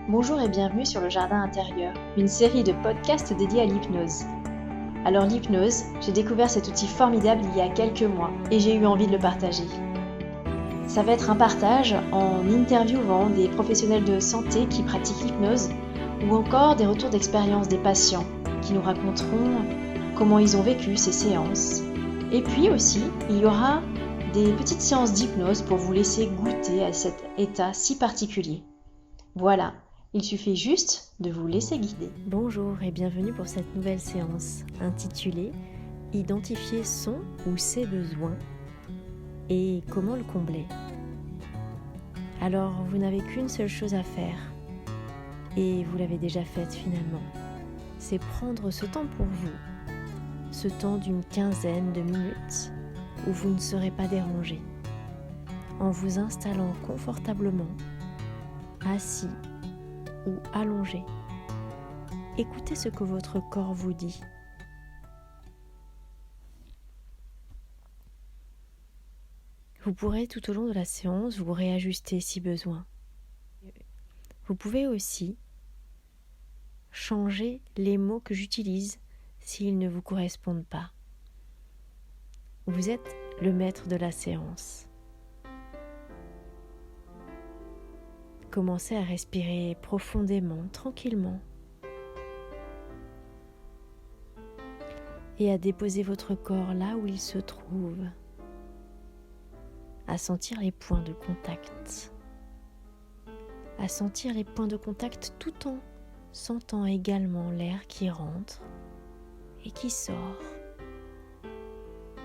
Bonjour et bienvenue sur le Jardin intérieur, une série de podcasts dédiés à l'hypnose. Alors l'hypnose, j'ai découvert cet outil formidable il y a quelques mois et j'ai eu envie de le partager. Ça va être un partage en interviewant des professionnels de santé qui pratiquent l'hypnose ou encore des retours d'expérience des patients qui nous raconteront comment ils ont vécu ces séances. Et puis aussi, il y aura des petites séances d'hypnose pour vous laisser goûter à cet état si particulier. Voilà, il suffit juste de vous laisser guider. Bonjour et bienvenue pour cette nouvelle séance intitulée « Identifier son ou ses besoins et comment le combler ». Alors, vous n'avez qu'une seule chose à faire et vous l'avez déjà faite finalement. C'est prendre ce temps pour vous, ce temps d'une quinzaine de minutes où vous ne serez pas dérangé, en vous installant confortablement, assis ou allongé. Écoutez ce que votre corps vous dit. Vous pourrez tout au long de la séance vous réajuster si besoin. Vous pouvez aussi changer les mots que j'utilise s'ils ne vous correspondent pas. Vous êtes le maître de la séance. Commencez à respirer profondément, tranquillement, et à déposer votre corps là où il se trouve, à sentir les points de contact, tout en sentant également l'air qui rentre et qui sort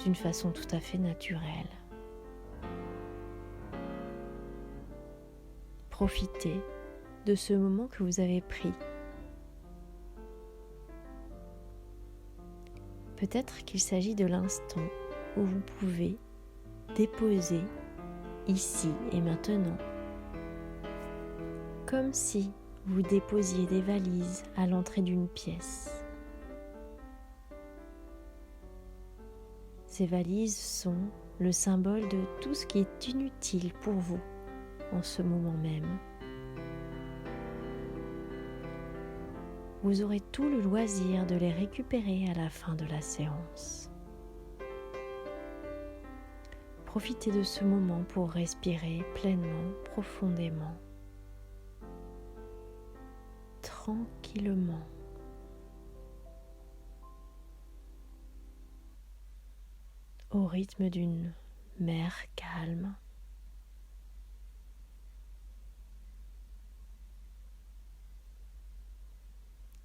d'une façon tout à fait naturelle. Profitez de ce moment que vous avez pris. Peut-être qu'il s'agit de l'instant où vous pouvez déposer ici et maintenant, comme si vous déposiez des valises à l'entrée d'une pièce. Ces valises sont le symbole de tout ce qui est inutile pour vous en ce moment même. Vous aurez tout le loisir de les récupérer à la fin de la séance. Profitez de ce moment pour respirer pleinement, profondément, tranquillement. Au rythme d'une mer calme.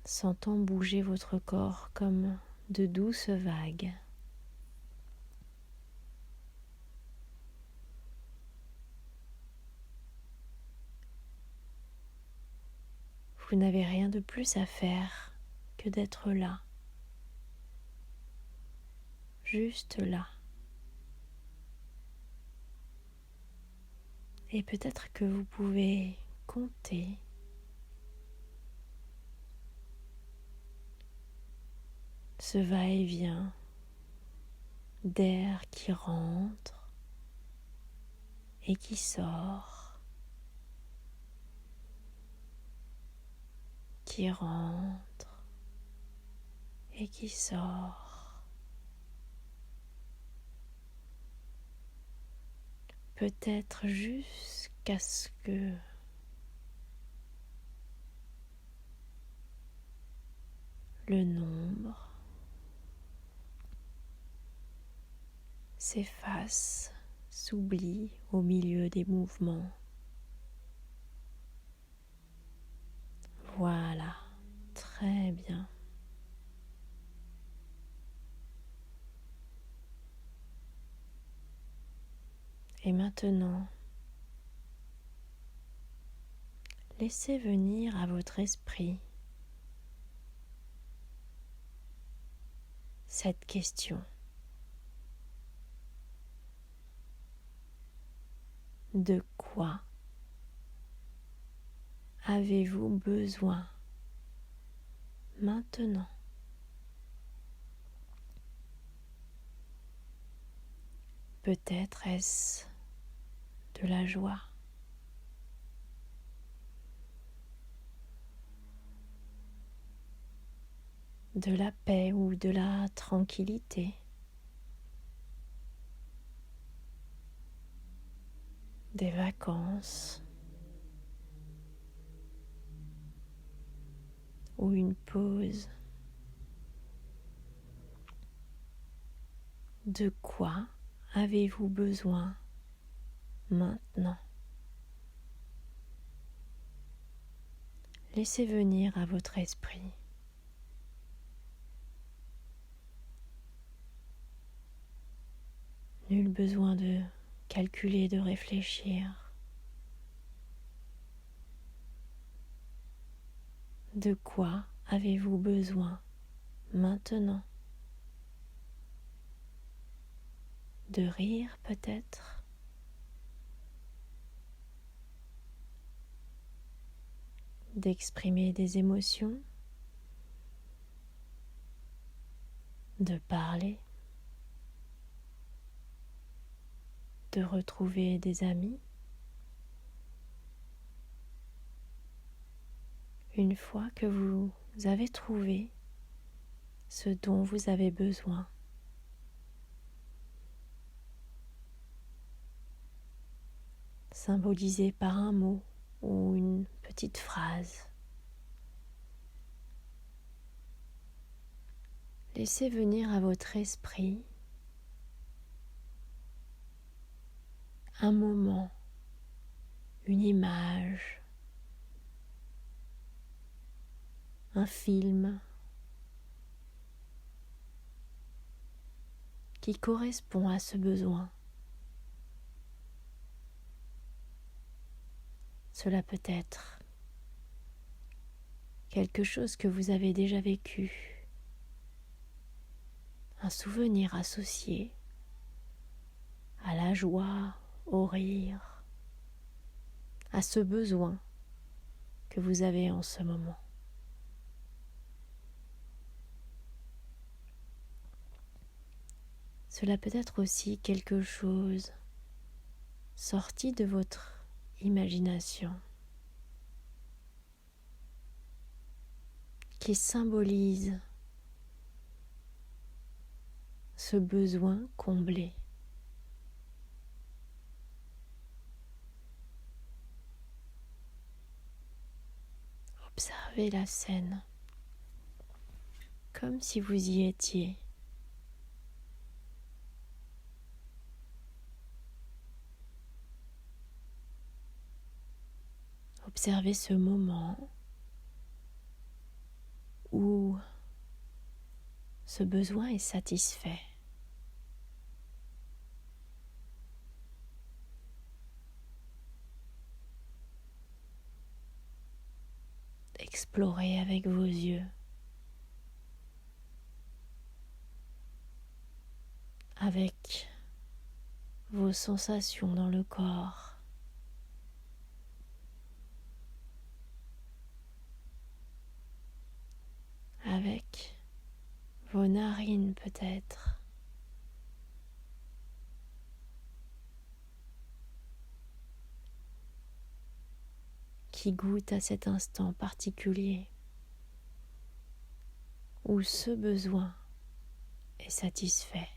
Sentant bouger votre corps comme de douces vagues. Vous n'avez rien de plus à faire que d'être là, juste là. Et peut-être que vous pouvez compter ce va-et-vient d'air qui rentre et qui sort, qui rentre et qui sort. Peut-être jusqu'à ce que le nombre s'efface, s'oublie au milieu des mouvements. Voilà, très bien. Et maintenant, laissez venir à votre esprit cette question. De quoi avez-vous besoin maintenant? Peut-être est-ce de la joie, de la paix ou de la tranquillité, des vacances ou une pause. De quoi avez-vous besoin maintenant? Laissez venir à votre esprit. Nul besoin de calculer, de réfléchir. De quoi avez-vous besoin maintenant? De rire peut-être? D'exprimer des émotions? De parler? De retrouver des amis? Une fois que vous avez trouvé ce dont vous avez besoin, symbolisé par un mot ou une petite phrase, laissez venir à votre esprit un moment, une image, un film qui correspond à ce besoin. Cela peut être quelque chose que vous avez déjà vécu, un souvenir associé à la joie, au rire, à ce besoin que vous avez en ce moment. Cela peut être aussi quelque chose sorti de votre imagination qui symbolise ce besoin comblé. Observez la scène comme si vous y étiez. Observez ce moment où ce besoin est satisfait. Explorez avec vos yeux, avec vos sensations dans le corps. Avec vos narines peut-être. Qui goûtent à cet instant particulier où ce besoin est satisfait.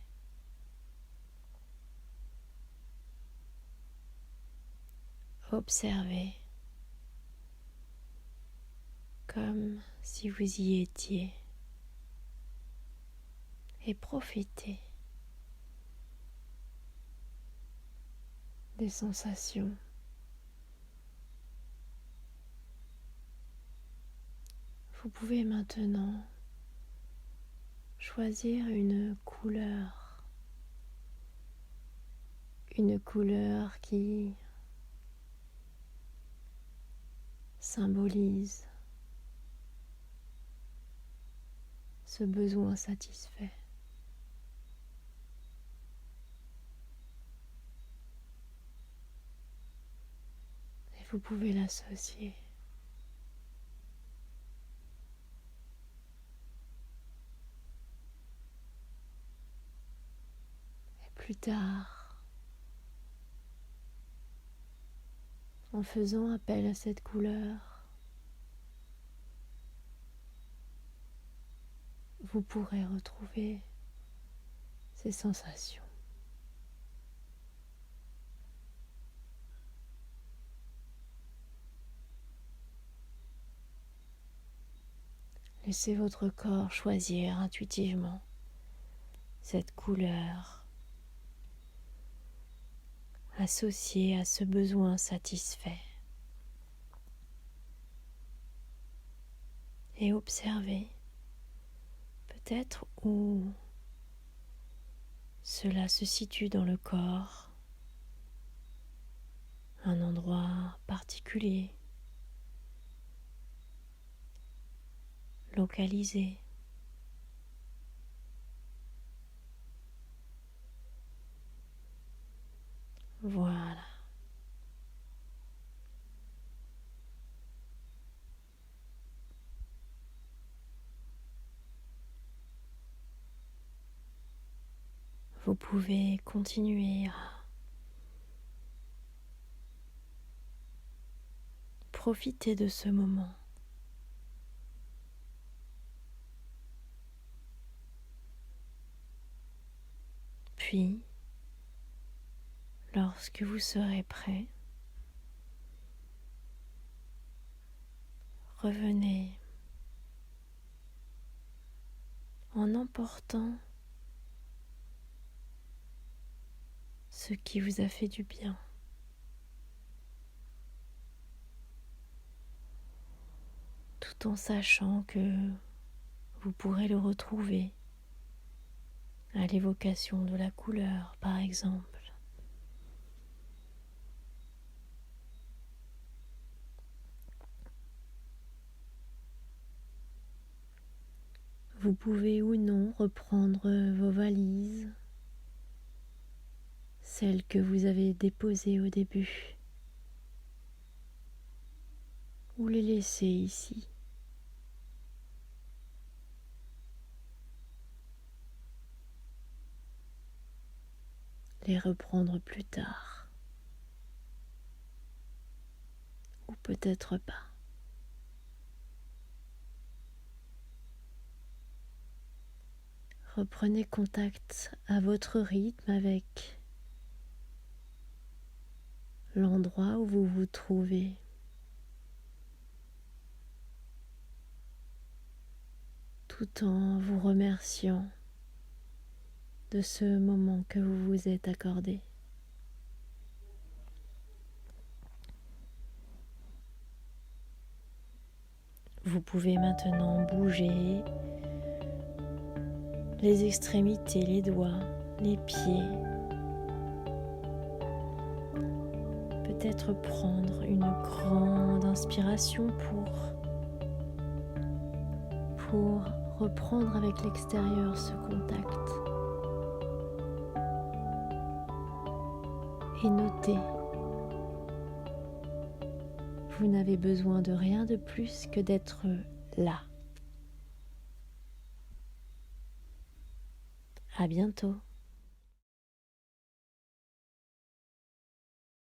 Observez comme si vous y étiez et profitez des sensations. Vous pouvez maintenant choisir une couleur qui symbolise ce besoin satisfait. Et vous pouvez l'associer plus tard, en faisant appel à cette couleur, vous pourrez retrouver ces sensations. Laissez votre corps choisir intuitivement cette couleur associée à ce besoin satisfait et observez peut-être où cela se situe dans le corps, un endroit particulier, localisé. Voilà. Vous pouvez continuer à profiter de ce moment. Puis, lorsque vous serez prêt, revenez en emportant ce qui vous a fait du bien. Tout en sachant que vous pourrez le retrouver à l'évocation de la couleur, par exemple. Vous pouvez ou non reprendre vos valises, celles que vous avez déposées au début, ou les laisser ici. Les reprendre plus tard, ou peut-être pas. Reprenez contact à votre rythme avec l'endroit où vous vous trouvez. Tout en vous remerciant de ce moment que vous vous êtes accordé. Vous pouvez maintenant bouger les extrémités, les doigts, les pieds. Peut-être prendre une grande inspiration pour reprendre avec l'extérieur ce contact. Et notez, vous n'avez besoin de rien de plus que d'être là. À bientôt.